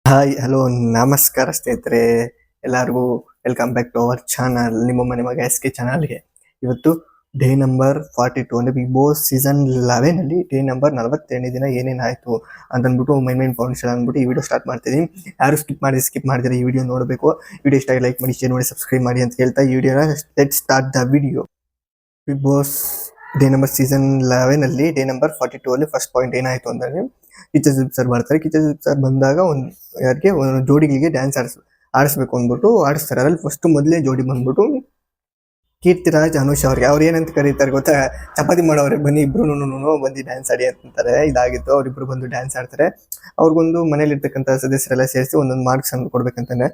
Hi hello ನಮಸ್ಕಾರ ಸ್ನೇಹಿತರೆ, ಎಲ್ಲರಿಗೂ welcome back to our channel, ನಿಮ್ಮ ಮನೆ ಮಗ SK ಚಾನಲ್ಗೆ. ಇವತ್ತು ಡೇ ನಂಬರ್ 42 ಅಂದರೆ ಬಿಗ್ ಬಾಸ್ ಸೀಸನ್ 11 ಅಲ್ಲಿ ಡೇ ನಂಬರ್ 42ನೇ ದಿನ ಏನೇನಾಯಿತು ಅಂತಂದ್ಬಿಟ್ಟು ಮೈನ್ ಪಾಯಿಂಟ್ಸ್ ಅಂದ್ಬಿಟ್ಟು ಈ ವಿಡಿಯೋ ಸ್ಟಾರ್ಟ್ ಮಾಡ್ತಿದ್ದೀನಿ. ಯಾರು ಸ್ಕಿಪ್ ಮಾಡಿದ್ರೆ ಈ ವಿಡಿಯೋ ನೋಡಬೇಕು. ವಿಡಿಯೋ ಇಷ್ಟ ಲೈಕ್ ಮಾಡಿ, ಶೇರ್ ಮಾಡಿ, ಸಬ್ಸ್ಕ್ರೈಬ್ ಮಾಡಿ ಅಂತ ಹೇಳ್ತಾ ಈ ವಿಡಿಯೋನ let start the video. Big Boss day number season 11 ಅಲ್ಲಿ ಡೇ ನಂಬರ್ 42 ಅಲ್ಲಿ ಫಸ್ಟ್ ಪಾಯಿಂಟ್ ಏನಾಯ್ತು ಅಂದ್ರೆ, ಕಿಚ್ಚ ಸರ್ ಬರ್ತಾರೆ. ಕಿಚ್ಚ ಸರ್ ಬಂದಾಗ ಒಂದು ಜೋಡಿಗಳಿಗೆ ಡ್ಯಾನ್ಸ್ ಆಡಿಸ್ಬೇಕು ಅಂದ್ಬಿಟ್ಟು ಆಡಿಸ್ತಾರೆ. ಅದ್ರಲ್ಲಿ ಫಸ್ಟ್ ಮೊದಲೇ ಜೋಡಿ ಬಂದ್ಬಿಟ್ಟು ಕೀರ್ತಿರಾಜ್ ಅನುಷ್ ಅವ್ರಿಗೆ. ಅವ್ರು ಏನಂತ ಕರೀತಾರೆ ಗೊತ್ತಾ, ಚಪಾತಿ ಮಾಡೋವ್ರೆ ಬನ್ನಿ ಇಬ್ರು ಬಂದು ಡ್ಯಾನ್ಸ್ ಆಡಿ ಅಂತಾರೆ. ಇದಾಗಿತ್ತು. ಅವ್ರಿಬ್ರು ಬಂದು ಡ್ಯಾನ್ಸ್ ಆಡ್ತಾರೆ. ಅವ್ರಿಗೊಂದು ಮನೇಲಿ ಇರ್ತಕ್ಕಂಥ ಸದಸ್ಯರೆಲ್ಲ ಸೇರಿಸಿ ಒಂದೊಂದು ಮಾರ್ಕ್ಸ್ ಅನ್ನು ಕೊಡ್ಬೇಕಂತಾನೆ,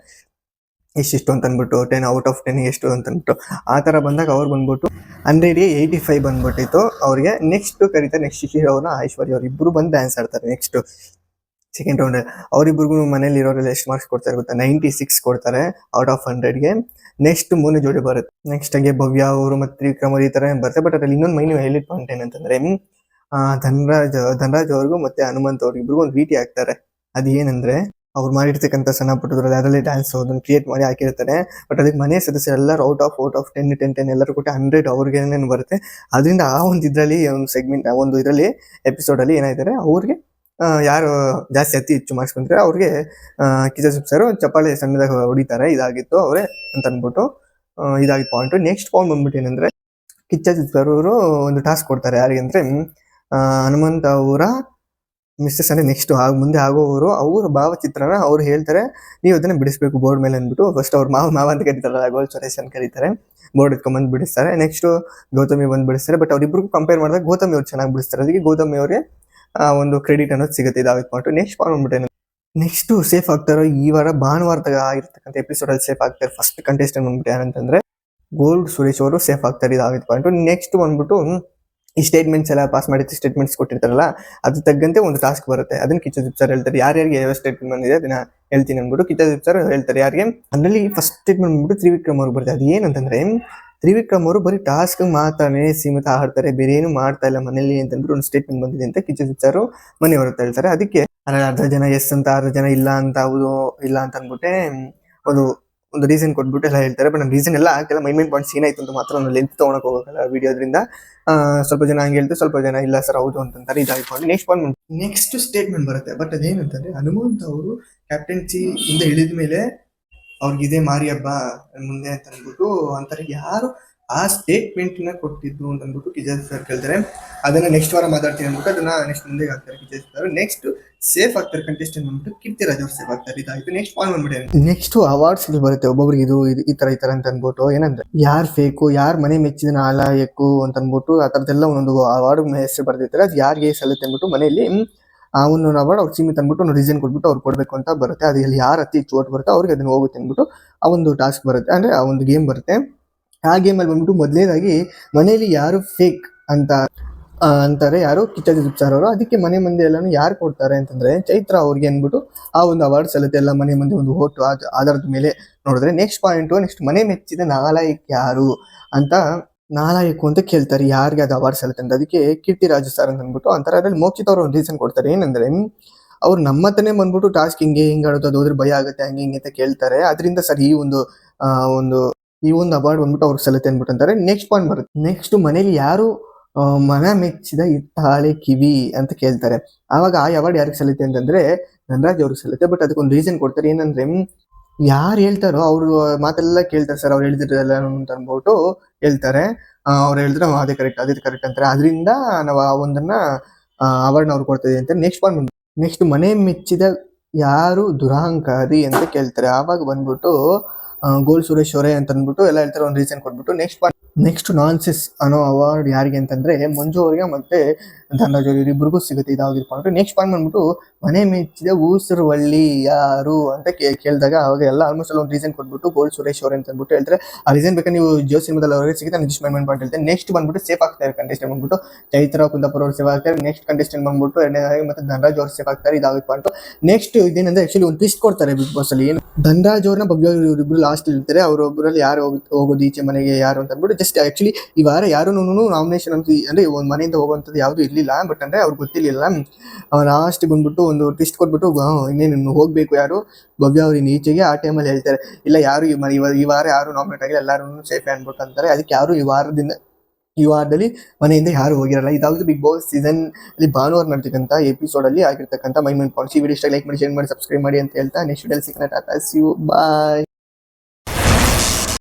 ಇಷ್ಟಿಷ್ಟು ಅಂತ ಅಂದ್ಬಿಟ್ಟು 10 ಔಟ್ ಆಫ್ 10 ಎಷ್ಟು ಅಂತ ಅಂದ್ಬಿಟ್ಟು ಆ ಥರ ಬಂದಾಗ ಅವ್ರು ಬಂದ್ಬಿಟ್ಟು 100ಗೆ 85 ಬಂದ್ಬಿಟ್ಟಿತ್ತು ಅವ್ರಿಗೆ. ನೆಕ್ಸ್ಟ್ ಕರೀತಾರೆ, ನೆಕ್ಸ್ಟ್ ಶಿಶಿರ್ ಅವ್ರನ್ನ ಐಶ್ವರ್ಯ ಅವ್ರು ಇಬ್ರು ಬಂದು ಡ್ಯಾನ್ಸ್ ಆಡ್ತಾರೆ. ನೆಕ್ಸ್ಟ್ ಸೆಕೆಂಡ್ ರೌಂಡ್ ಅವರಿಬ್ರಿಗೂ ಮನೇಲಿ ಇರೋರೆಲ್ಲ ಎಷ್ಟು ಮಾರ್ಕ್ಸ್ ಕೊಡ್ತಾರೆ ಗೊತ್ತಾ, 96 ಕೊಡ್ತಾರೆ ಔಟ್ ಆಫ್ 100ಗೆ. ನೆಕ್ಸ್ಟ್ ಮೂರನೇ ಜೋಡಿ ಬರುತ್ತೆ. ನೆಕ್ಸ್ಟ್ ಹಂಗೆ ಭವ್ಯ ಅವರು ಮತ್ತು ತ್ರಿವಿಕ್ರಮ್ ಅವರು ಈ ಥರ ಬರುತ್ತೆ. ಬಟ್ ಅದ್ರಲ್ಲಿ ಇನ್ನೊಂದು ಮೈನ್ ಹೈಲೈಟ್ ಪಾಯಿಂಟ್ ಏನಂತಂದ್ರೆ, ಧನರಾಜ್ ಅವ್ರಿಗೂ ಮತ್ತೆ ಹನುಮಂತ್ ಅವ್ರಿಗಿಬ್ರಿಗೂ ಒಂದು ವಿಟಿ ಹಾಕ್ತಾರೆ. ಅದು ಏನಂದ್ರೆ, ಅವ್ರು ಮಾಡಿರ್ತಕ್ಕಂಥ ಸಣ್ಣ ಪುಟ್ಟದ್ರಲ್ಲಿ ಅದರಲ್ಲಿ ಡ್ಯಾನ್ಸ್ ಅದನ್ನು ಕ್ರಿಯೇಟ್ ಮಾಡಿ ಹಾಕಿರ್ತಾರೆ. ಬಟ್ ಅದಕ್ಕೆ ಮನೆ ಸದಸ್ಯರೆಲ್ಲರೂ ಔಟ್ ಆಫ್ 10 ಎಲ್ಲರೂ ಕೊಟ್ಟು 100 ಅವ್ರಿಗೇನೇನು ಬರುತ್ತೆ. ಅದರಿಂದ ಆ ಒಂದು ಇದರಲ್ಲಿ ಒಂದು ಸೆಗ್ಮೆಂಟ್ ಒಂದು ಇದರಲ್ಲಿ ಎಪಿಸೋಡಲ್ಲಿ ಏನಾಯ್ತಾರೆ, ಅವ್ರಿಗೆ ಯಾರು ಜಾಸ್ತಿ ಅತಿ ಹೆಚ್ಚು ಮಾರ್ಕ್ಸ್ ಬಂದರೆ ಅವ್ರಿಗೆ ಕಿಚ್ಚ ಸರ್ ಚಪ್ಪಾಳೆ ಸಣ್ಣದಾಗ ಹೊಡಿತಾರೆ. ಇದಾಗಿತ್ತು ಅವರೇ ಅಂತ ಅಂದ್ಬಿಟ್ಟು ಇದಾಗಿತ್ತು ಪಾಯಿಂಟು. ನೆಕ್ಸ್ಟ್ ಪಾಯಿಂಟ್ ಬಂದ್ಬಿಟ್ಟು ಏನಂದ್ರೆ, ಕಿಚ್ಚ ಸರ್ ಅವರು ಒಂದು ಟಾಸ್ಕ್ ಕೊಡ್ತಾರೆ. ಯಾರಿಗೆ ಅಂದರೆ, ಹನುಮಂತ ಅವರ ಮಿಸ್ಸಸ್ ಅಂದರೆ ನೆಕ್ಸ್ಟ್ ಮುಂದೆ ಆಗೋವರು ಅವ್ರ ಭಾವಚಿತ್ರನ ಅವ್ರು ಹೇಳ್ತಾರೆ, ನೀವು ಅದನ್ನ ಬಿಡಿಸ್ಬೇಕು ಬೋರ್ಡ್ ಮೇಲೆ ಅಂದ್ಬಿಟ್ಟು. ಫಸ್ಟ್ ಅವ್ರು ಮಾವ ಅಂತ ಕರೀತಾರಲ್ಲ, ಗೋಲ್ ಸುರೇಶ್ ಅಂತ ಕರೀತಾರೆ. ಬೋರ್ಡ್ ಎತ್ಕೊಂಡ್ಬಂದು ಬಿಡಿಸ್ತಾರೆ. ನೆಕ್ಸ್ಟ್ ಗೌತಮಿ ಬಂದು ಬಿಡಿಸ್ತಾರೆ. ಬಟ್ ಅವ್ರಿಬ್ರಿಗೂ ಕಂಪೇರ್ ಮಾಡಿದಾಗ ಗೌತಮಿ ಅವ್ರು ಚೆನ್ನಾಗಿ ಬಿಡಿಸ್ತಾರೆ. ಅದಕ್ಕೆ ಗೌತಮಿ ಅವ್ರಿಗೆ ಒಂದು ಕ್ರೆಡಿಟ್ ಅನ್ನೋದು ಸಿಗುತ್ತೆ. ಇದಾಗಿತ್ತು ಪಾಯಿಂಟು. ನೆಕ್ಸ್ಟ್ ಪಾಯಿಂಟ್ ಬಂದ್ಬಿಟ್ಟು ನೆಕ್ಸ್ಟ್ ಸೇಫ್ ಆಗ್ತಾರೋ ಈ ವಾರ ಭಾನುವಾರದಾಗ ಆಗಿರ್ತಕ್ಕಂಥ ಎಪಿಸೋಡಲ್ಲಿ ಸೇಫ್ ಆಗ್ತಾರೆ. ಫಸ್ಟ್ ಕಂಟೆಸ್ಟೆಂಟ್ ಬಂದ್ಬಿಟ್ಟು ಯಾರಂತಂದ್ರೆ ಗೋಲ್ಡ್ ಸುರೇಶ್ ಅವರು ಸೇಫ್ ಆಗ್ತಾರೆ. ಇದಾಗಿತ್ತು ಪಾಯಿಂಟು. ನೆಕ್ಸ್ಟ್ ಬಂದ್ಬಿಟ್ಟು ಈ ಸ್ಟೇಟ್ಮೆಂಟ್ಸ್ ಎಲ್ಲ ಪಾಸ್ ಮಾಡಿದ ಸ್ಟೇಟ್ಮೆಂಟ್ಸ್ ಕೊಟ್ಟಿರ್ತಾರಲ್ಲ, ಅದು ತగ్గಂತೆ ಒಂದು ಟಾಸ್ಕ್ ಬರುತ್ತೆ. ಅದನ್ನ ಕಿಚ್ಚ ಸರ್ ಹೇಳ್ತಾರೆ, ಯಾರ್ಯಾರಿಗೆ ಯಾವ ಸ್ಟೇಟ್ಮೆಂಟ್ ಬಂದಿದೆ ಅದನ್ನ ಹೇಳ್ತೀನಿ ಅಂದ್ಬಿಟ್ಟು ಕಿಚ್ಚ ಸರ್ ಹೇಳ್ತಾರೆ ಯಾರಿಗೆ. ಅದರಲ್ಲಿ ಫಸ್ಟ್ ಸ್ಟೇಟ್ಮೆಂಟ್ ಬಂದ್ಬಿಟ್ಟು ತ್ರಿವಿಕ್ರಮ್ ಅವ್ರು ಬರುತ್ತೆ. ಅದು ಏನಂತಂದ್ರೆ, ತ್ರಿವಿಕ್ರಮ್ ಅವರು ಬರೀ ಟಾಸ್ಕ್ ಮಾತ್ರನೇ ಸೀಮಿತ ಆಡ್ತಾರೆ, ಬೇರೆ ಏನು ಮಾಡ್ತಾ ಇಲ್ಲ ಮನೇಲಿ ಅಂತ ಅಂದ್ಬಿಟ್ಟು ಒಂದು ಸ್ಟೇಟ್ಮೆಂಟ್ ಬಂದಿದೆ ಅಂತ ಕಿಚ್ಚ ಸರ್ ಮನೆಯವ್ರ ಹತ್ರ ಹೇಳ್ತಾರೆ. ಅದಕ್ಕೆ ಅರ್ಧ ಜನ ಎಸ್ ಅಂತ, ಅರ್ಧ ಜನ ಇಲ್ಲ ಅಂತ, ಹೌದು ಇಲ್ಲ ಅಂತ ಅಂದ್ಬಿಟ್ಟೆ ಒಂದು ರೀಸನ್ ಕೊಟ್ಬಿಟ್ಟು ಎಲ್ಲ ಹೇಳ್ತಾರೆ. ಬಟ್ ನಾನು ರೀಸನ್ ಎಲ್ಲ ಹಾಕಿಲ್ಲ, ಮೈನ್ ಪಾಯಿಂಟ್ಸ್ ಏನಾಯ್ತು ಅಂತ ಮಾತ್ರ ನಾನು ಲೆಂತ್ ತೊಗೊಳಕ್ ಹೋಗಲ್ಲ ವಿಡಿಯೋದ್ರಿಂದ. ಸ್ವಲ್ಪ ಜನ ಹಂಗೆ ಹೇಳ್ತಾರೆ, ಸ್ವಲ್ಪ ಜನ ಇಲ್ಲ ಸರ್ ಹೌದು ಅಂತಂತಾರೆ. ಇದಾಗಿಕೊಂಡು ನೆಕ್ಸ್ಟ್ ಸ್ಟೇಟ್ಮೆಂಟ್ ಬರುತ್ತೆ. ಬಟ್ ಅದೇನಂತಂದ್ರೆ, ಹನುಮಂತ್ ಅವರು ಕ್ಯಾಪ್ಟನ್ಸಿ ಇಂದ ಇಳಿದ ಮೇಲೆ ಅವ್ರಿಗಿದೆ ಮಾರಿ ಹಬ್ಬ ಮುಂದೆ ಅಂತ ಅಂದ್ಬಿಟ್ಟು ಅಂತಾರೆ. ಯಾರು ಆ ಸ್ಟೇಟ್ಮೆಂಟ್ ನ ಕೊಟ್ಟಿದ್ದು ಅಂತ ಅಂದ್ಬಿಟ್ಟು ಕಿಚ್ಚ ಸರ್ ಕೇಳ್ತಾರೆ. ಅದನ್ನ ನೆಕ್ಸ್ಟ್ ವಾರ ಮಾತಾಡ್ತೀನಿ ಅಂದ್ಬಿಟ್ಟು ಅದನ್ನ ನೆಕ್ಸ್ಟ್ ಮುಂದೆ ಹಾಕ್ತಾರೆ ಕಿಚ್ಚ ಸರ್. ನೆಕ್ಸ್ಟ್ ಸೇಫ್ ಆಗ್ತಾರೆ ಕಂಟೆಸ್ಟೆಂಟ್ ಬಂದ್ಬಿಟ್ಟು ಕೀರ್ತಿರಾಜ್ ಅವ್ರು ಸೇಫ್ ಆಗ್ತಾರೆ. ಇದಾಯ್ತು. ನೆಕ್ಸ್ಟ್ ಪಾಯಿಂಟ್ ಬಂದ್ಬಿಟ್ಟು ನೆಕ್ಸ್ಟ್ ಅವಾರ್ಡ್ಸ್ ಬರುತ್ತೆ. ಒಬ್ಬೊಬ್ರಿಗೆ ಇದು ಈ ತರ ಅಂತ ಅಂದ್ಬಿಟ್ಟು ಏನಂದ್ರೆ, ಯಾರ್ ಫೇಕು, ಯಾರ್ ಮನೆ ಮೆಚ್ಚಿದ ನಾಲಾಯಕ್ಕು ಅಂತ ಅಂದ್ಬಿಟ್ಟು ಆ ತರದೆಲ್ಲ ಒಂದೊಂದು ಅವಾರ್ಡ್ ಹೆಸರು ಬರ್ದಿರ್ತಾರೆ. ಅದು ಯಾರಿಗೆ ಸಲ್ಲುತ್ತೆ ಅಂದ್ಬಿಟ್ಟು ಮನೆಯಲ್ಲಿ ಅವನು ಅವಾರ್ಡ್ ಅವ್ರು ಸೀಮಿತ ಅಂದ್ಬಿಟ್ಟು ಒಂದು ರೀಸನ್ ಕೊಟ್ಬಿಟ್ಟು ಅವ್ರು ಕೊಡ್ಬೇಕು ಅಂತ ಬರುತ್ತೆ. ಅದ್ರಲ್ಲಿ ಯಾರು ಅತಿ ಹೆಚ್ಚು ಓಟ್ ಬರುತ್ತೆ ಅವ್ರಿಗೆ ಅದನ್ನ ಹೋಗುತ್ತೆ ಅಂದ್ಬಿಟ್ಟು ಆ ಒಂದು ಟಾಸ್ಕ್ ಬರುತ್ತೆ, ಅಂದ್ರೆ ಆ ಒಂದು ಗೇಮ್ ಬರುತ್ತೆ. ಆ ಗೇಮಲ್ಲಿ ಬಂದ್ಬಿಟ್ಟು ಮೊದಲನೇದಾಗಿ ಮನೆಯಲ್ಲಿ ಯಾರು ಫೇಕ್ ಅಂತ ಅಂತಾರೆ, ಯಾರು ಕಿಚ್ಚ ಸರ್ ಅವರು. ಅದಕ್ಕೆ ಮನೆ ಮಂದಿ ಎಲ್ಲಾನು ಯಾರು ಕೊಡ್ತಾರೆ ಅಂತಂದ್ರೆ ಚೈತ್ರ ಅವ್ರಿಗೆ ಅಂದ್ಬಿಟ್ಟು ಆ ಒಂದು ಅವಾರ್ಡ್ ಸಲ್ಲುತ್ತೆ. ಎಲ್ಲ ಮನೆ ಮಂದಿ ಒಂದು ಓಟು ಆಧಾರದ ಮೇಲೆ ನೋಡಿದ್ರೆ. ನೆಕ್ಸ್ಟ್ ಪಾಯಿಂಟು, ನೆಕ್ಸ್ಟ್ ಮನೆ ಮೆಚ್ಚಿದ ನಾಲಾಯಕ್ ಯಾರು ಅಂತ ನಾಲಾಯಕು ಅಂತ ಕೇಳ್ತಾರೆ, ಯಾರಿಗೆ ಅದು ಅವಾರ್ಡ್ ಸಲ್ಲುತ್ತೆ ಅಂತ. ಅದಕ್ಕೆ ಕೀರ್ತಿರಾಜು ಸರ್ ಅಂತ ಅಂದ್ಬಿಟ್ಟು ಅಂತಾರೆ. ಅದ್ರಲ್ಲಿ ಮೋಕ್ಷಿತ್ ಅವರು ಒಂದು ರೀಸನ್ ಕೊಡ್ತಾರೆ. ಏನಂದ್ರೆ, ಅವ್ರು ನಮ್ಮತ್ತನೇ ಬಂದ್ಬಿಟ್ಟು ಟಾಸ್ಕ್ ಹಿಂಗೆ ಆಡೋದು, ಅದು ಹೋದ್ರೆ ಭಯ ಆಗುತ್ತೆ ಹಂಗೆ ಹಿಂಗೆ ಅಂತ ಕೇಳ್ತಾರೆ. ಅದರಿಂದ ಸರ್ ಈ ಒಂದು ಅವಾರ್ಡ್ ಬಂದ್ಬಿಟ್ಟು ಅವ್ರಿಗೆ ಸಲ್ಲುತ್ತೆ ಅಂದ್ಬಿಟ್ಟು ಅಂತಾರೆ. ನೆಕ್ಸ್ಟ್ ಪಾಯಿಂಟ್ ಬರುತ್ತೆ. ನೆಕ್ಸ್ಟ್ ಮನೇಲಿ ಯಾರು ಮನ ಮೆಚ್ಚಿದ ಇತ್ತಾಳೆ ಕಿವಿ ಅಂತ ಕೇಳ್ತಾರೆ. ಆವಾಗ ಆ ಅವಾರ್ಡ್ ಯಾರಿಗೆ ಸಲ್ಲುತ್ತೆ ಅಂತಂದ್ರೆ ಧನರಾಜ್ ಅವ್ರಿಗೆ ಸಲ್ಲುತ್ತೆ. ಬಟ್ ಅದಕ್ಕೊಂದು ರೀಸನ್ ಕೊಡ್ತಾರೆ. ಏನಂದ್ರೆ, ಯಾರು ಹೇಳ್ತಾರೋ ಅವ್ರು ಮಾತೆಲ್ಲ ಕೇಳ್ತಾರೆ ಸರ್, ಅವ್ರು ಹೇಳ್ತಿರೋದೆಲ್ಲ ಅಂತ ಅಂದ್ಬಿಟ್ಟು ಹೇಳ್ತಾರೆ. ಅವ್ರು ಹೇಳಿದ್ರೆ ಅದೇ ಕರೆಕ್ಟ್ ಅಂತಾರೆ. ಅದರಿಂದ ನಾವು ಆ ಒಂದನ್ನ ಅವಾರ್ಡ್ನ ಅವ್ರು ಕೊಡ್ತಿದ್ದೀವಿ ಅಂತ. ನೆಕ್ಸ್ಟ್ ಮನೆ ಮೆಚ್ಚಿದ ಯಾರು ದುರಹಂಕಾರಿ ಅಂತ ಕೇಳ್ತಾರೆ. ಆವಾಗ ಬಂದ್ಬಿಟ್ಟು ಗೋಲ್ಡ್ ಸುರೇಶ್ ಅವರೇ ಅಂತ ಅಂದ್ಬಿಟ್ಟು ಎಲ್ಲ ಹೇಳ್ತಾರೆ, ಒಂದು ರೀಸನ್ ಕೊಟ್ಬಿಟ್ಟು. ನೆಕ್ಸ್ಟ್ ನಾನ್ಸೆಸ್ ಅನ್ನೋ ಅವಾರ್ಡ್ ಯಾರಿಗೆ ಅಂತಂದ್ರೆ ಮಂಜು ಅವರಿಗೆ ಮತ್ತೆ ಧನರಾಜ್ ಅವ್ರಿಗೆ ಇಬ್ಬರಿಗೂ ಸಿಗುತ್ತೆ. ಇದಾಗಿರ್ಕೊಂಡು ನೆಕ್ಸ್ಟ್ ಪಾಯಿಂಟ್ ಬಂದ್ಬಿಟ್ಟು ಮನೆ ಮೆಚ್ಚಿದ ಊಸರವಳ್ಳಿ ಯಾರು ಅಂತ ಕೇಳಿದಾಗ ಅವಾಗ ಎಲ್ಲ ಆಲ್ಮೋಸ್ಟ್ ಒಂದು ರೀಸನ್ ಕೊಟ್ಬಿಟ್ಟು ಗೋಲ್ಡ್ ಸುರೇಶ್ ಅವರೇ ಅಂತ ಅಂದ್ಬಿಟ್ಟು ಹೇಳ್ತಾರೆ. ಆ ರೀಸನ್ ಬೇಕಾದ್ರೆ ನೀವು ಜಿಯೋ ಸಿನಿಮಾದಲ್ಲಿ ಅವರಿಗೆ ಸಿಗುತ್ತೆ. ನೆಕ್ಸ್ಟ್ ಮೈನ್ ಪಾಯಿಂಟ್ ಹೇಳ್ತಾರೆ. ನೆಕ್ಸ್ಟ್ ಬಂದ್ಬಿಟ್ಟು ಸೇಫ್ ಆಗ್ತಾರೆ ಕಂಟೆಸ್ಟೆಂಟ್ ಬಂದ್ಬಿಟ್ಟು ಚೈತ್ರ ಕುಂದಾಪುರ ಅವರು ಸೇಫ್ ಆಗ್ತಾರೆ. ನೆಕ್ಸ್ಟ್ ಕಂಟೆಸ್ಟೆಂಟ್ ಬಂದ್ಬಿಟ್ಟು ಎರಡನೇದಾಗಿ ಮತ್ತೆ ಧನರಾಜ್ ಅವ್ರು ಸೇಫ್ ಆಗ್ತಾರೆ. ಇದಾಗಿರ್ಕೊಂಡು ನೆಕ್ಸ್ಟ್ ಇದೇನಂದ್ರೆ, ಆಕ್ಚುಲಿ ಒಂದು ಟ್ವಿಸ್ಟ್ ಕೊಡ್ತಾರೆ ಬಿಗ್ ಬಾಸ್ ಅಲ್ಲಿ. ಏನು ಧನರಾಜ್ ಅವ್ರನ್ನ ಭವ್ಯ ಇವರಿಬ್ರು ಲಾಸ್ಟ್ ಇರ್ತಾರೆ. ಅವರೊಬ್ಬರಲ್ಲಿ ಯಾರು ಹೋಗೋದು ಈಚೆ ಮನೆಗೆ ಯಾರು ಅಂತ ಅಂದ್ಬಿಟ್ಟು ಜಸ್ಟ್ ಆಕ್ಚುಲಿ ಈ ವಾರ ಯಾರು ನಾಮಿನೇಷನ್ ಅಂತ ಅಂದ್ರೆ ಒಂದು ಮನೆಯಿಂದ ಹೋಗುವಂಥದ್ದು ಯಾವುದು ಇರಲಿಲ್ಲ. ಬಟ್ ಅಂದ್ರೆ ಅವ್ರಿಗೆ ಗೊತ್ತಿರಲಿಲ್ಲ. ಲಾಸ್ಟ್ ಬಂದ್ಬಿಟ್ಟು ಒಂದು ಟಿಸ್ಟ್ ಕೊಟ್ಬಿಟ್ಟು ಇನ್ನೇನು ಹೋಗ್ಬೇಕು ಯಾರು ಭವ್ಯ ಅವ್ರ ಈಚೆಗೆ. ಆ ಟೈಮಲ್ಲಿ ಹೇಳ್ತಾರೆ ಇಲ್ಲ ಯಾರು ಈ ವಾರ ಯಾರು ನಾಮಿನೇಟ್ ಆಗಿಲ್ಲ, ಎಲ್ಲರೂ ಸೇಫ್ ಅನ್ಬಿಟ್ಟು ಅಂತಾರೆ. ಅದಕ್ಕೆ ಯಾರು ಈ ವಾರದಲ್ಲಿ ಮನೆಯಿಂದ ಯಾರು ಹೋಗಿರಲ್ಲ. ಇದಾவது ಬಿಗ್ ಬಾಸ್ ಸೀಸನ್ ಅಲ್ಲಿ ಭಾನುವಾರ ನಡ್ತಕ್ಕಂಥ ಎಪಿಸೋಡ್ ಅಲ್ಲಿ ಆಗಿರ್ತಕ್ಕಂಥ ಮೈನ್ ಪಾಯಿಂಟ್ಸ್. ಈ ವಿಡಿಯೋ ಇಷ್ಟ ಲೈಕ್ ಮಾಡಿ, ಶೇರ್ ಮಾಡಿ, ಸಬ್ಸ್ಕ್ರೈಬ್ ಮಾಡಿ ಅಂತ ಹೇಳ್ತಾ ನೆಕ್ಸ್ಟ್ ವಿಡಿಯೋ ಸಿಗೋಣ. Tata, see you, bye.